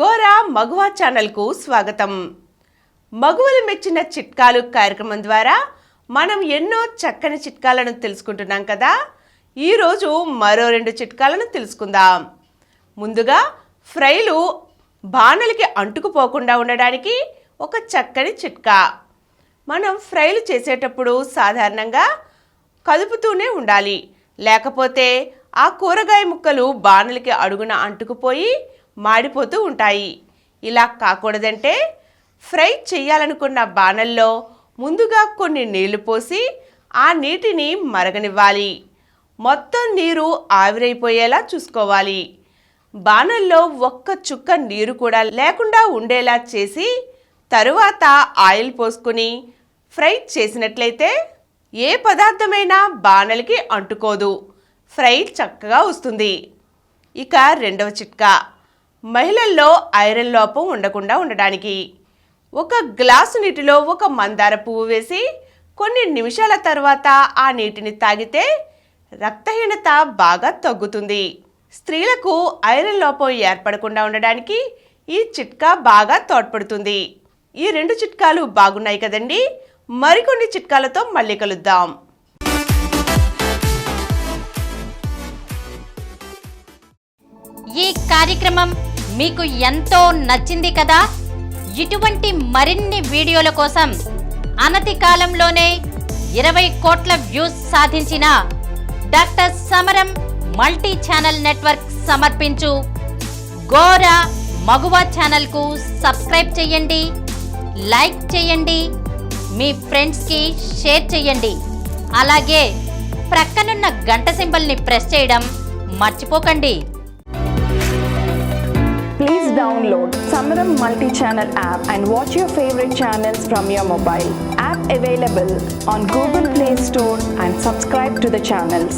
గోరా మగువ ఛానల్కు స్వాగతం. మగువలు మెచ్చిన చిట్కాలు కార్యక్రమం ద్వారా మనం ఎన్నో చక్కని చిట్కాలను తెలుసుకుంటున్నాం కదా. ఈరోజు మరో 2 చిట్కాలను తెలుసుకుందాం. ముందుగా ఫ్రైలు బాణలికి అంటుకుపోకుండా ఉండడానికి ఒక చక్కని చిట్కా. మనం ఫ్రైలు చేసేటప్పుడు సాధారణంగా కదుపుతూనే ఉండాలి, లేకపోతే ఆ కూరగాయ ముక్కలు బాణలికి అడుగున అంటుకుపోయి మాడిపోతూ ఉంటాయి. ఇలా కాకూడదంటే ఫ్రై చేయాలనుకున్న బాణల్లో ముందుగా కొన్ని నీళ్లు పోసి ఆ నీటిని మరగనివ్వాలి. మొత్తం నీరు ఆవిరైపోయేలా చూసుకోవాలి. బాణల్లో ఒక్క చుక్క నీరు కూడా లేకుండా ఉండేలా చేసి తరువాత ఆయిల్ పోసుకుని ఫ్రై చేసినట్లయితే ఏ పదార్థమైనా బాణలికి అంటుకోదు, ఫ్రై చక్కగా వస్తుంది. ఇక రెండవ చిట్కా, మహిళల్లో ఐరన్ లోపం ఉండకుండా ఉండడానికి ఒక గ్లాసు నీటిలో ఒక మందార పువ్వు వేసి కొన్ని నిమిషాల తర్వాత ఆ నీటిని తాగితే రక్తహీనత బాగా తగ్గుతుంది. స్త్రీలకు ఐరన్ లోపం ఏర్పడకుండా ఉండడానికి ఈ చిట్కా బాగా తోడ్పడుతుంది. ఈ 2 చిట్కాలు బాగున్నాయి కదండి. మరికొన్ని చిట్కాలతో మళ్ళీ కలుద్దాం. ఈ కార్యక్రమం మీకు ఎంతో నచ్చింది కదా. ఇటువంటి మరిన్ని వీడియోల కోసం అనతి కాలంలోనే 20 కోట్ల వ్యూస్ సాధించిన డాక్టర్ సమరం మల్టీ ఛానల్ నెట్వర్క్ సమర్పించు గోరా మగువ ఛానల్కు సబ్స్క్రైబ్ చేయండి, లైక్ చేయండి, మీ ఫ్రెండ్స్కి షేర్ చేయండి. అలాగే ప్రక్కనున్న గంట సింబల్ని ప్రెస్ చేయడం మర్చిపోకండి. Please download Samaram multi-channel app and watch your favorite channels from your mobile. App available on Google Play Store and subscribe to the channels.